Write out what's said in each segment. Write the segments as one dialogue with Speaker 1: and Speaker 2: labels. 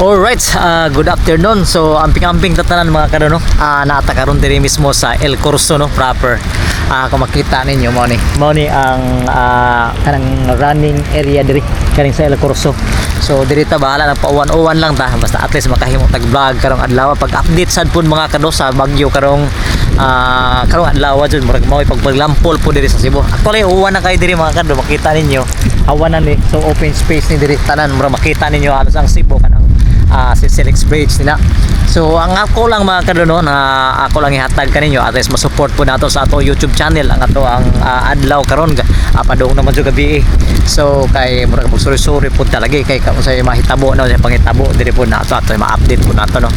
Speaker 1: Alright, good afternoon. So, amping-amping tatanan mga kado no. Naata karon diri mismo sa El Corso no proper. Kung makita ninyo mo ni ang kanang running area diri kaning sa El Corso. So, diri ta bahala na pauwan-uwan lang ta basta at least makahimo tag vlog karong adlaw pag-update sad pud mga kado sa bagyo karong adlaw jud murag mao pagpaglampol po diri sa Cebu. Actually, uwan na kay diri mga kado makita ninyo. Awan na ni so open space ni diri tanan murag makita ninyo halos ang Cebu kanang si Selix Bridge nila. So ang ako lang mga kadono na ako lang ihatag kaninyo at least masupport po nato sa ato YouTube channel ang ato ang adlaw karon padung naman jud gabi. So kay murag magsuri-suri po talaga kay kung sa mahitabo na sa pangitabo diri po nato ato ma-update po nato no.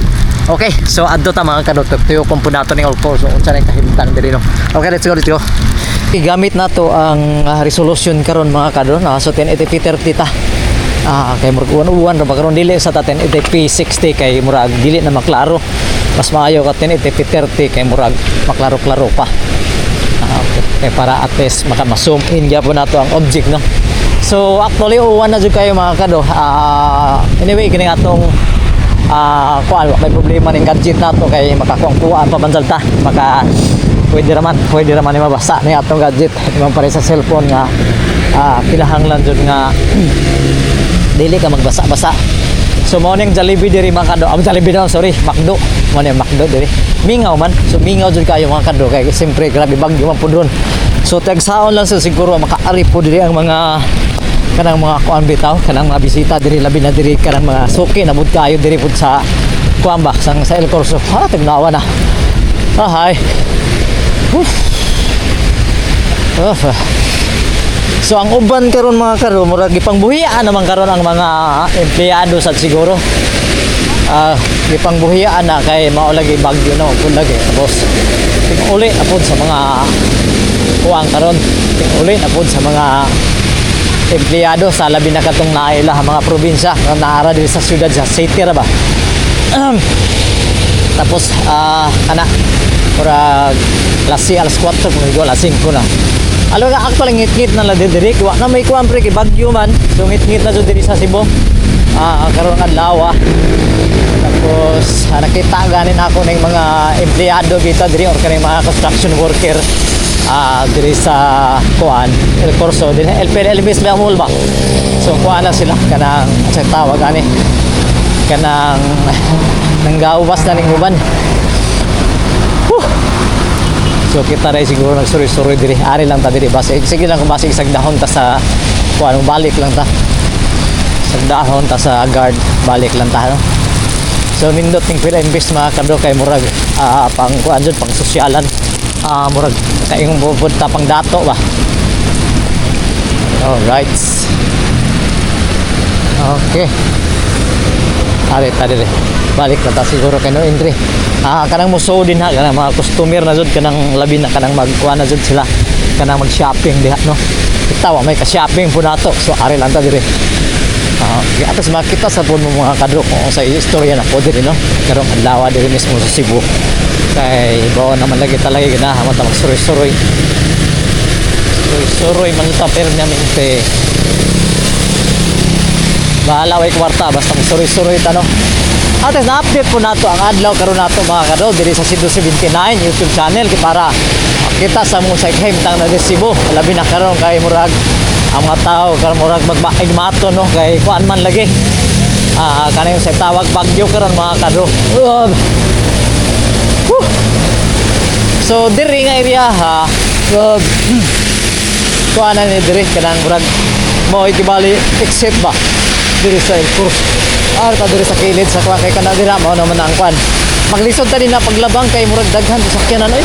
Speaker 1: Okay, so adto ta mga kadoto tuyo ko po nato ning all course so unsa nay kahimtang diri no. Okay, let's go. Gamit nato ang resolution karon mga kadono so 1080p 30 ta. Kay murag uwan ra karon dili sa 1080p 60 kay murag dili na maklaro. Mas maayo ka 1080p 30 kay murag maklaro-klaro pa. Okay, para at least maka-zoom in gyapon nato ang object no. So actually uwan na jud kayo mga kado. Anyway kining atong kuan may problema ning gadget nato kay makakuan pa banjal ta. Pwede raman ni mabasa ni atong gadget. Imong pare sa cellphone nga kinahanglan jud nga dili ka magbasa-basa. So mo ning Jollibee diri mga kado. Jollibee daw, sorry, McDo. Mo ning McDo diri. Mingaw man. So mingaw jud kayo mga kado kay siyempre grabe bagyo man pud ron. So tagsaon lang sa siguro makaari po diri ang mga kanang mga kuan bitaw, kanang mga bisita diri labi na diri kanang mga suki nabud kayo diri pud sa kuan ba sa El Corso. Tignawa na. Hi. So ang uban karon mga karo murag gipangbuhian naman karon ang mga empleyado sa siguro. Gipangbuhian na kay mao lagi bagyo no kun lagi boss. Uli na pud sa mga kuwang karon. Uli na pud sa mga empleyado sa labi na katong naila mga probinsya nga naara diri sa syudad sa city ra ba. Tapos murag alas 4 kung alas 5 na. Alo nga actually ngit-ngit na la diri wa na may kuan pre kay bagyo man so ngit-ngit na jud diri sa Cebu karon adlaw. Tapos nakita ganin ako ning mga empleyado kita diri or kaning mga construction worker diri sa kuan El Corso din LPLBS ba mall ba so kuan na sila kanang sa tawag ani kanang nanggaubas na ning uban. So kita rin siguro nagsuri-suri diri. Ari lang ta diri base. Sige lang kung base isang dahon ta sa kuan balik lang ta. Isang dahon ta sa guard balik lang ta no. So nindot ning pila invest mga kado kay murag pang kuan jud pang sosyalan. Murag kaayong bubud ta pang dato ba. Alright. Okay. Ari ta diri. Balik na ta siguro kay no entry. Kanang muso din ha kanang mga customer na jud kanang labi na kanang magkuha na jud sila kanang mag-shopping diha no. Tawa may ka-shopping po nato. So ari lang ta diri. Atas makita sa pud mga kadro kung sa istorya na po diri no. Karong adlaw diri mismo sa Cebu. Kay bawo naman lagi talaga ganahan ta magsuroy-suroy. Suroy man ta permanente. Bahala way kwarta basta magsuroy-suroy ta no. Ates na-update po nato ang adlaw karon nato mga kado diri sa Cebu 79 YouTube channel para makita sa mo sa himtang na Cebu labi na karon kay murag ang mga tao karon murag magmato no kay kuan man lagi kanang sa tawag bagyo karon mga kado. So diri nga area kuan na ni diri kanang murag mo itibali exit ba diri sa El Corso. Ta diri sa kilid sa kuan kay kanadira mao naman ang kuan. Maglisod ta din na paglabang kay murag daghan sa sakyanan oy.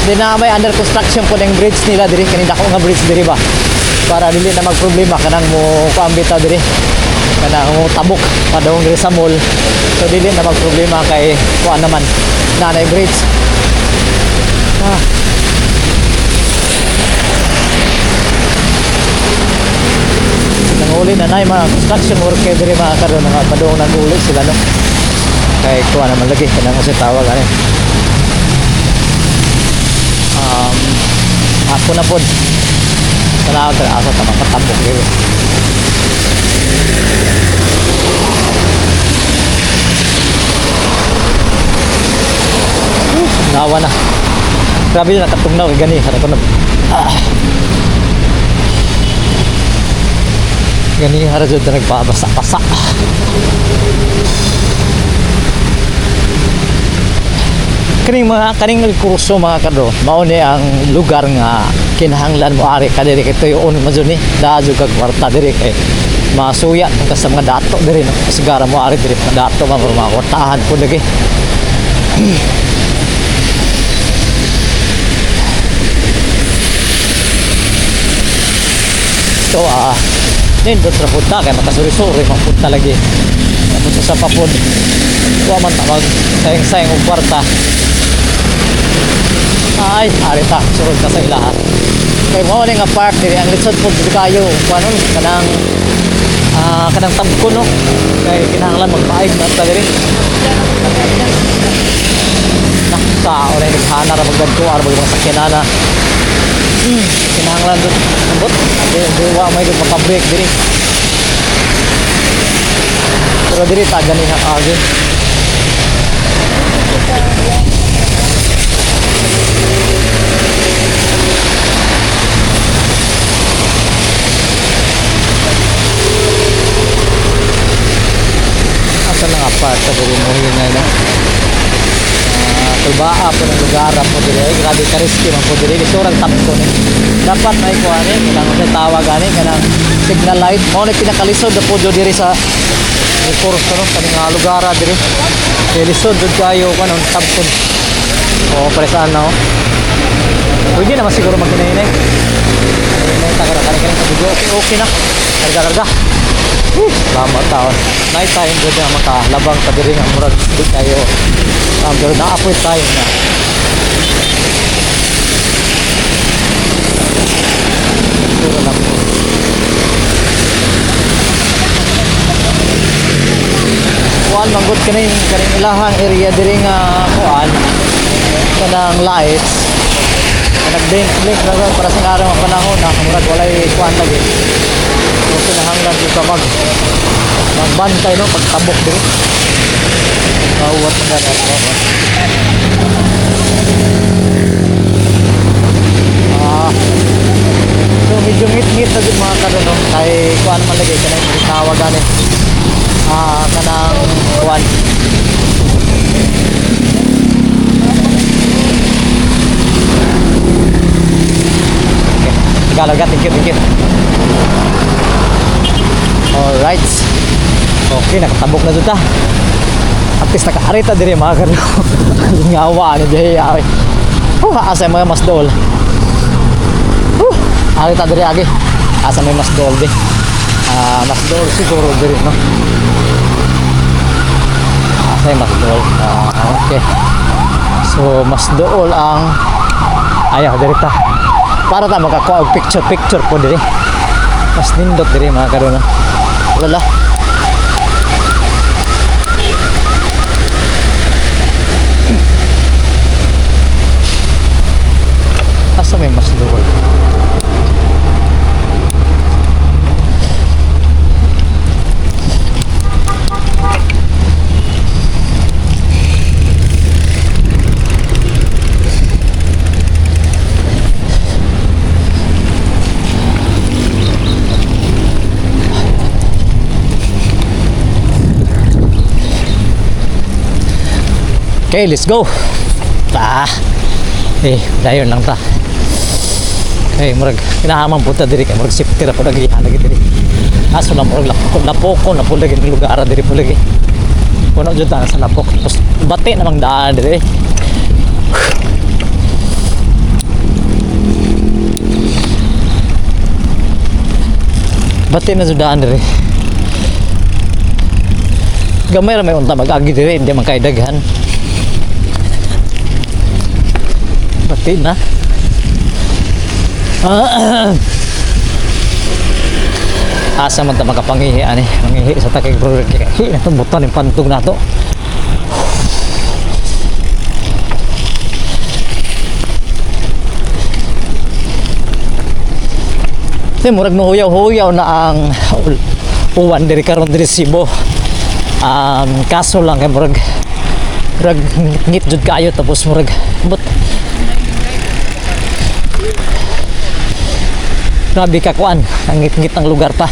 Speaker 1: Di na may under construction po ning bridge nila diri kani dako nga bridge diri ba. Para dili na magproblema kanang mo kuambita diri. Kanang mo tabok padong diri sa mall. So dili na magproblema kay kuan naman nanay bridge. Uli na na mga construction worker diri mga karon nga padung nag-uli sila no. Kay kuha naman lagi kanang sa tawag ani. Ako na pod. Sana asa ta makatabok diri. Lawa na. Grabe na nakatugnaw kay gani hara ko na. Gani hara jud na nagpabasa-basa. Kaning kurso mga kadro, mao ni ang lugar nga kinahanglan mo ari kadiri kay tuyon mo jud ni dajo kag kwarta diri kay masuya ang sa mga dato diri no. Sigara mo ari diri dato mga kwartahan po lagi. So nindot ra punta kay makasuri-suri mapunta lagi. Tapos sa papod wa man tawag sayang-sayang og kwarta. Ay, arita, surod ka sa ilaha. Kay mo nga park diri ang litsod po diri kayo kuno kanang tabko no. Kay kinahanglan magpaig na ta diri. Sa oray naghana ra magdadto ara mga sakyanana. Kinahanglan dut ambot. Wa may dut maka-break diri. Pero diri ta gani ha agi. Asa lang apart sa diri mo yun na tulbaa po ng lugar po diri ay grabe ka risky man po diri isurang tapko ni dapat may kuan ni kinang sa tawag ani kanang signal light mo ni pinakalisod na po diri sa kurso no kaning lugar diri kay lisod jud kayo kanon tapko o paresan na pwede naman siguro maghinay-hinay hinay ta kada kaning video okay na karga salamat taon night time jud na makalabang pa diri nga murag di kayo pero naapoy tayo na puro lang po kuan manggod kaning ilahang area diri nga kuan kanang lights nag-blink na para sa araw ang panahon na murag walay kuan lagi so kinahanglan jud ka magbantay no pagtabok diri bawat mga nato so medyo ngit-ngit na din mga kadono kay kuan man lagi kanang tawag ani kanang kuan Galaga, thank you. Alright. Okay, nakatabok na dito. At least nakaarita diri mga kano. Ngawa ni Jay. Asa mga mas dol. Arita diri agi. Asa may mas dol di. Mas dol siguro diri no. Asa mas dol. Okay. So mas dol ang ayaw diri ta. Para ta makakuha og picture po diri. Mas nindot diri mga karon. Wala. Asa may mas luwag. Okay, let's go. Dayon lang ta. Okay, murag kinahaman po ta diri kay murag safety ra po nagihan lagi diri. Aso lang murag lapoko na po lagi ng lugar diri po lagi. Kuno jud ta sa lapok. Tapos bati namang daan diri. Bati na jud daan diri. Gamay ra may unta mag-agi diri, hindi man kay daghan. Bati na. Asa man ta makapangihi ani, mangihi sa takig project kay na butan yung pantog nato. Kasi murag nuhuyaw-huyaw na ang uwan diri karon diri Cebu. Kaso lang kay murag Murag ngit jud kayo tapos murag but grabe ka kuan, ang ngit-ngit ang lugar pa.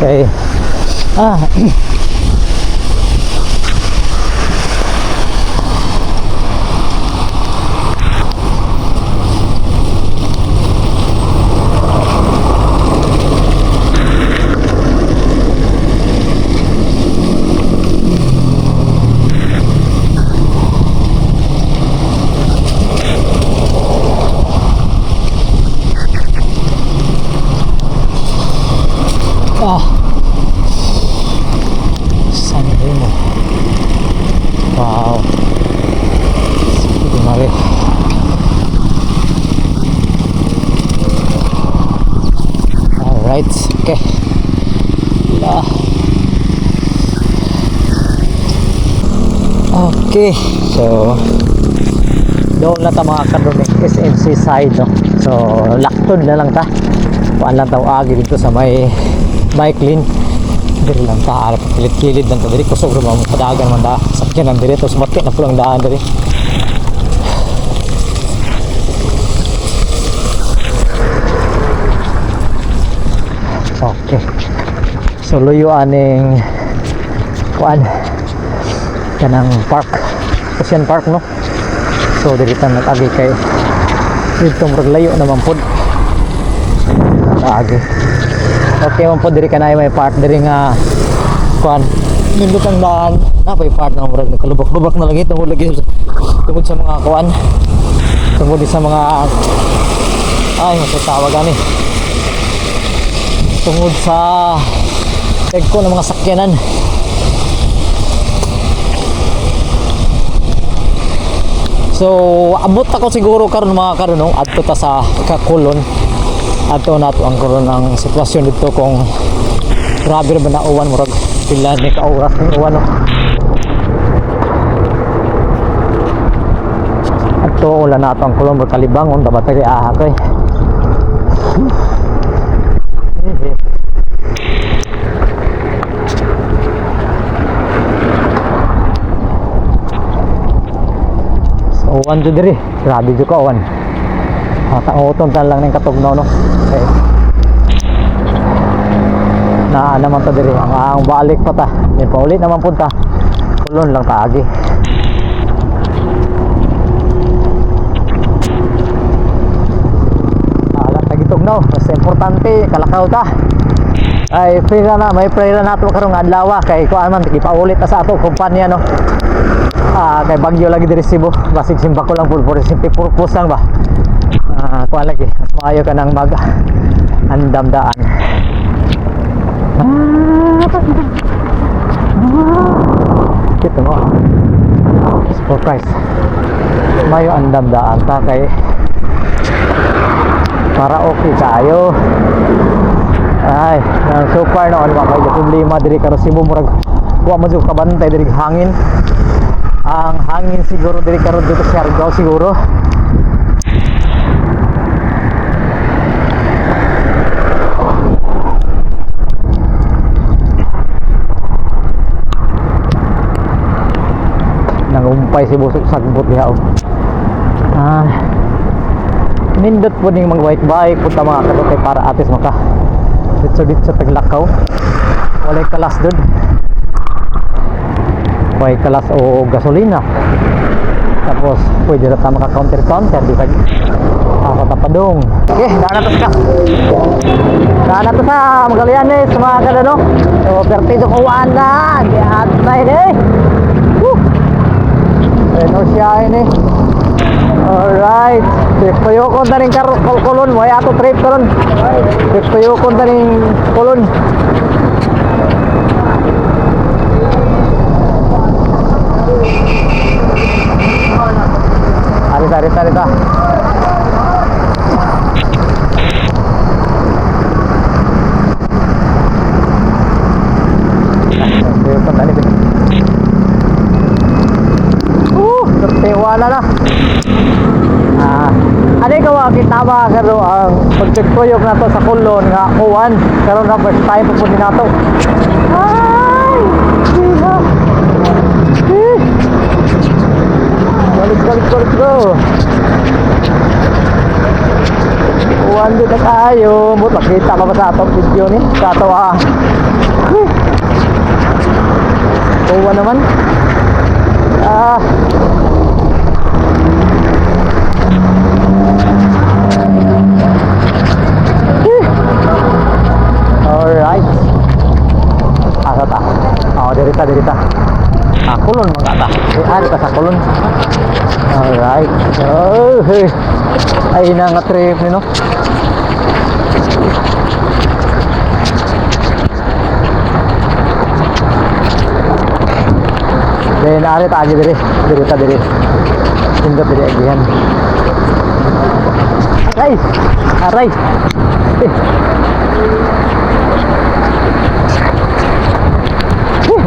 Speaker 1: Okay. San Remo. Wow. Mari. Alright, okay. Okay, so doon na ta mga kadumi SMC side, no? So laktod na lang ta. Kuan lang taw agi dito sa may bike lane. Diri lang ta arap kilid-kilid lang ta diri kusog ra mo padagan man da sakyanan diri tos mati na pulang daan diri. Okay. So luyo aning kuan kanang park. Ocean Park, no? So diri ta nag-agi kay dito murag layo naman pod. Agi. Okay man po diri kanay may part diri nga kuan nindot ang daan na may part na murag nagkalubak-lubak na langit tungod lagi tungod sa mga kuan tungod sa mga tawag ani tungod sa tegko ng mga sakyanan. So abot ako siguro karon mga karon no adto ta sa Kakulon. Ato na to ang karon ang sitwasyon dito kung grabe ba na uwan murag pila ni ka oras ng uwan, no? Ato wala na to ang kulong Kalibangon dapat kay aha kay so uwan jud diri grabe jud ka uwan. Matanguton ta lang ng katugnaw, no? Okay. Na naman ta diri ang balik pa ta. Ni paulit naman punta. Kulon lang ta agi. Ala ta gitugnaw, mas importante kalakaw ta. Ay pira na may pira nato karong adlaw kay kuan man gipaulit ta sa ato kumpanya, no? Kay bagyo lagi diri Cebu. Basig simba ko lang for simple purpose lang ba. Kuha lagi mas maayo ka nang mag andamdaan. Ito mo surprise maayo andamdaan ta kay para okay tayo. Ay so far noon ba kay problema diri karo Cebu murag wa man jud kabantay diri hangin. Ang hangin siguro diri karon dito sa Siargao siguro. Nangumpay si busok sagbot diha. Nindot po ning mga white bike punta mga kadto para atis maka dito sa Taglakaw. Walay kalas dun. Walay kalas o gasolina. Tapos pwede na ta maka counter di ba? Tapadong. Okay, dana to sa Magallanes mga kadto. So pertido ko wala di atay eh. Ano siya ini? Alright. Trip tayo ko na rin kulon mo. Ay ato trip karon. Trip tayo ko na rin kulon. Ari ta. makita ba karon ang pagtuyok nato sa kulon nga uwan karon na first time pupunti nato. Ay! Diba? Balik bro. Uwan din na tayo. But makita pa ba sa atong video ni? Sa ato uwan naman. Alright. Asa ta? Dirita. Kulon mga ta. Ari ta sa kulon. Alright. Ay na nga trip ni no. Then ari ta agi diri. Tindot diri agihan. Aray.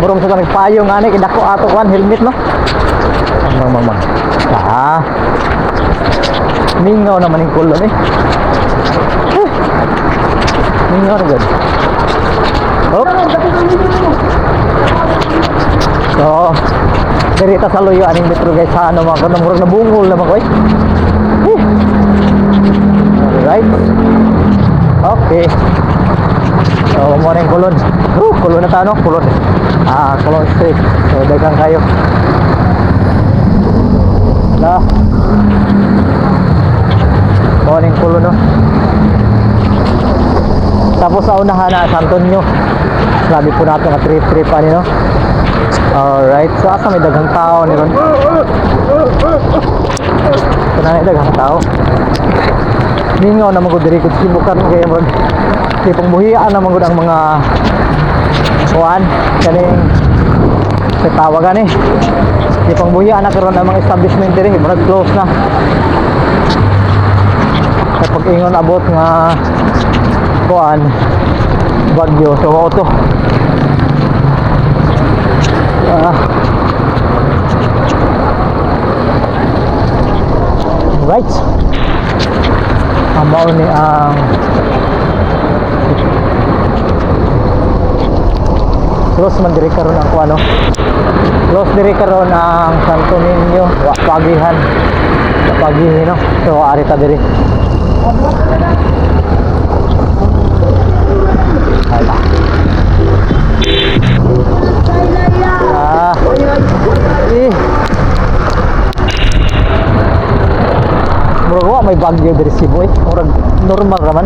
Speaker 1: Burong sa kanang payong ani kidako ato kan helmet no. Mang. Mingaw naman yung kulon eh. Mingaw na gud. Hop. So, dirita sa luyo aning metro guys sa ano mga kuno murag nabungol naman ko eh. Alright. Okay. So, mo ning kulon. Kulon na ta no, kulon. Kulon street. So, dagang kayo. Morning kulon no. Tapos sa unahan na San Antonio. Sabi po natin na trip ani no. Alright, so asa may daghang tao ni ron. Kanang daghang tao. Mingaw na magud diri kung sibukan kay mo. Tipong buhian na magud ang mga kuan kaning tawagan eh. Tipong buhian na karon ang mga establishment diri, murag close na. Kapag ingon abot nga kuan bagyo so auto. Right. Amaw ni ang close man diri karon ang kuano. Close diri karon ang Santo Niño, Pagihan. Pagihin no. So ari ta diri. Hala. Murag may bagyo diri Cebu eh. Murag normal raman.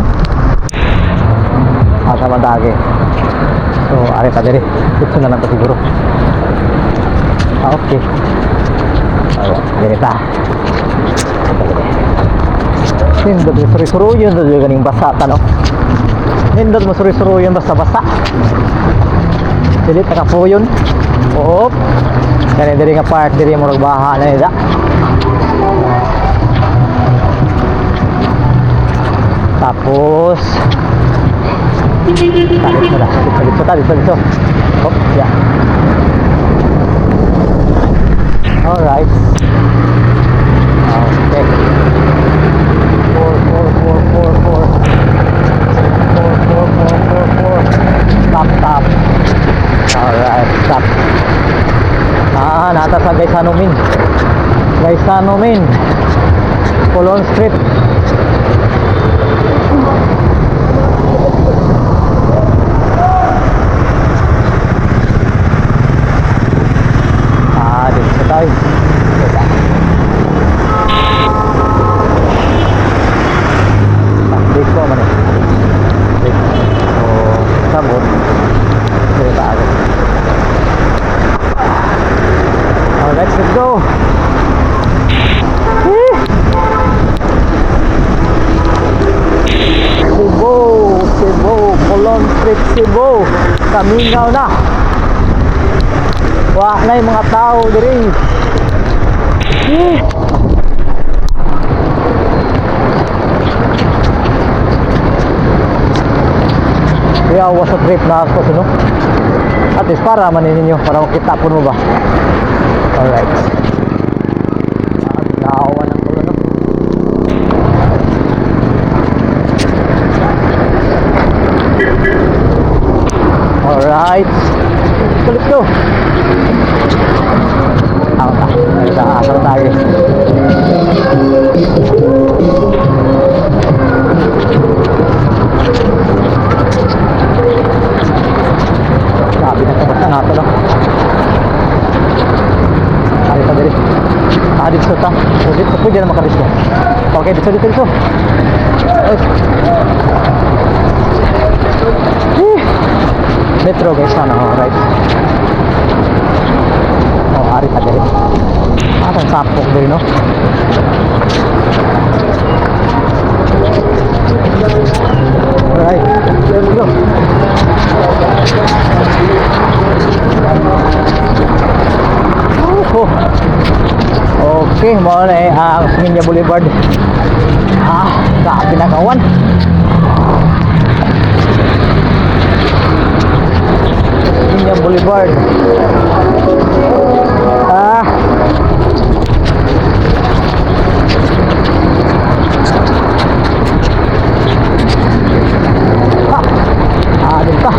Speaker 1: Asa man dagi. So ari ta diri. Dito na lang ta siguro. Okay. Alright, diri ta. Nindot mo suri-suruyon na dyan ganing basa no. Nindot mo suri-suruyon basta-basta. Pilit na kapuyon. Oop. Kaya diri nga part diri mo baha na nila. Tapos tarik mo na. Dito. Hop, yeah. Alright. Okay. 4. Stop. Alright, stop. Nata sa Gaisano Min. Colon Street. Dito sa tayo. Dito man eh. Sabot. Dito agad. Let's go. Cebu, Colon Street, Cebu. Kamingaw na. Wala na yung mga tao diri. Kaya was a trip na ako no? At least para manin ninyo, para makita po mo ba. Alright. Naawa ng tulo no. Alright. So let's go. Asal tayo. Sabi na sa nato no. Ari ta diri. Dito ta. Dito po dyan makadito. Okay, dito. Metro guys, sana right. Ari ta diri. Atang sapok diri no. Alright, let's go. Okay, mo na ang Minya Boulevard. Sa pinakawan. Minya Boulevard. Dito.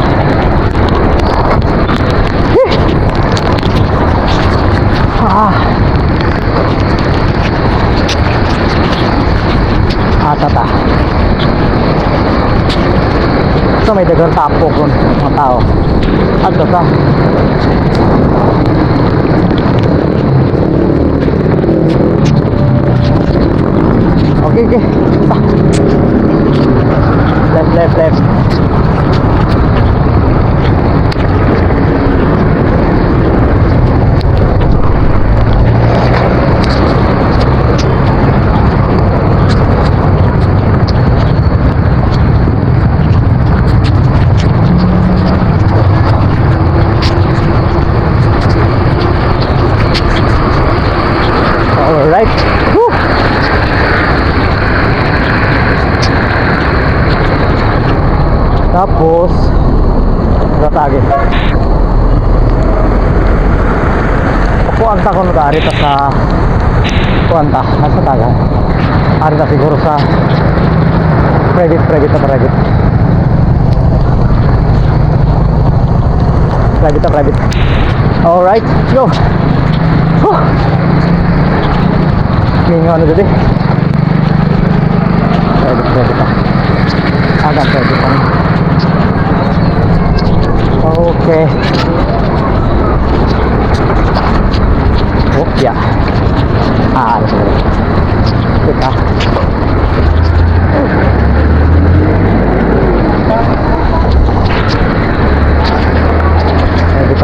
Speaker 1: Tata. So may dagang tapok kung mga tao. At tata. Okay. Left. Alright. Woo! Tapos ratagin. Kuanta ko nagari ta sa kuanta nasa taga. Ari ta siguro sa private. Private. Alright, let's go. Ngayon ano dito? Private pa. Agak private pa. Okay. Oh, ya. Ano siguro? Kita.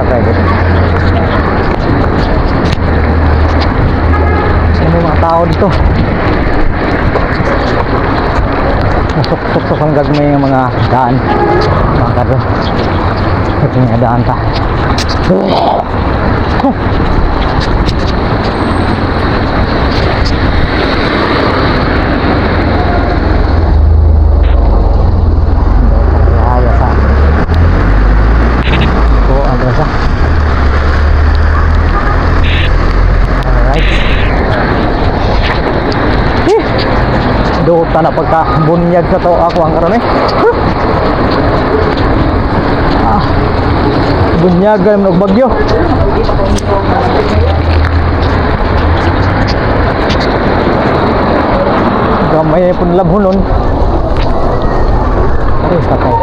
Speaker 1: Private. May mga tao dito. Nasok-sok ang gagmay ng mga daan. Mga kado. Ito yung daan ta. Duta na pagka bunyag sa to ako ang karon bunyag ang nagbagyo. Gamay pun labhonon. Ay sakay.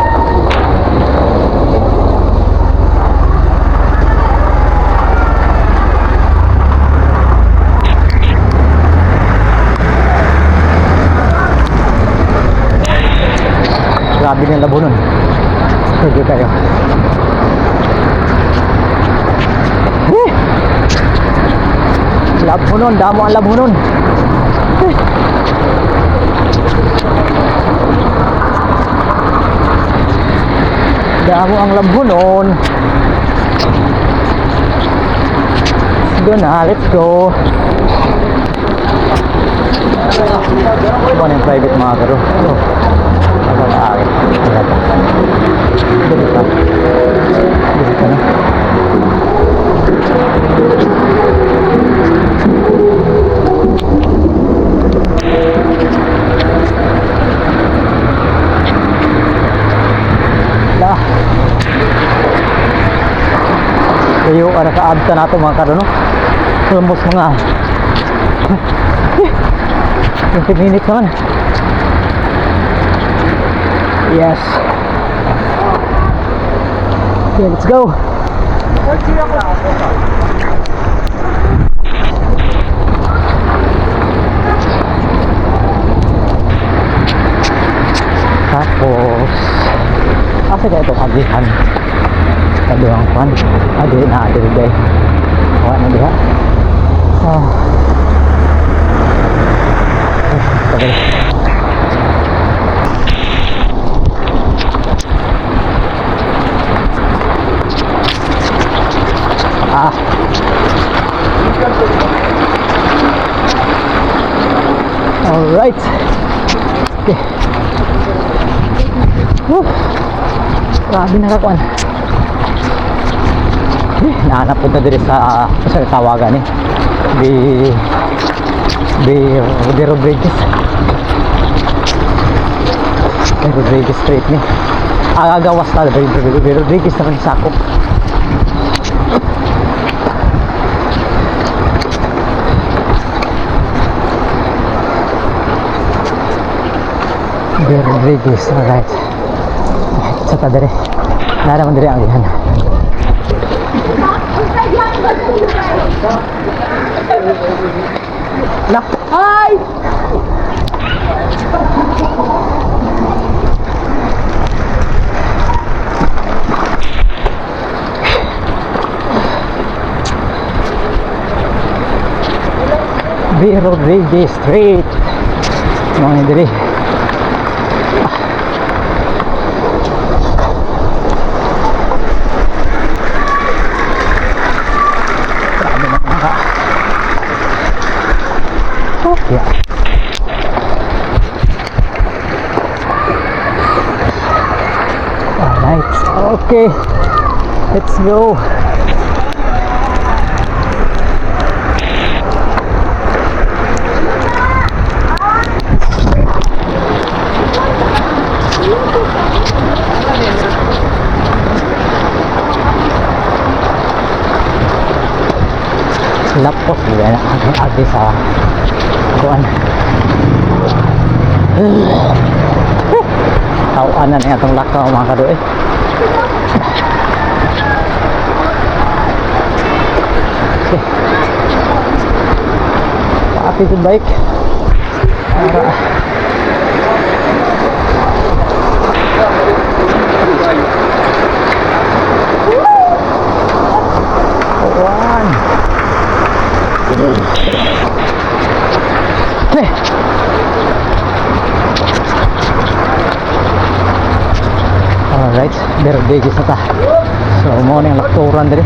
Speaker 1: Grabe ng labunon. Sige kayo. Labunon, damo ang labunon. Damo ang labunon. Go na, let's go. Ito na yung private mga karo. Agak akin. Dito ka. Dito ka na. Layo ara sa adta nato mga karon no. Almost mga 20 minutes naman. Yes. Okay, let's go. Tapos asa kaya itong agihan kaduang kwan adi na adi day awa na diha tagal alright. Okay. Grabe nakakuan. Nahanap punta diri sa tawagan eh. Di Rodriguez. Rodriguez Street ni. Agagawas na di Rodriguez naman sakop. Di Rodriguez, alright. Sa tadere. Naraman diri ang ihan. Lah, hi. Di Rodriguez Street. Mga diri. Yeah. Alright. Okay. Let's go. Lapos juga na agi sa kuan. Tawanan na itong lakaw mga kadoy. Okay. Paati sa bike. Para kuan. Alright, Rodriguez na ta. So, mo na yung lakturan diri.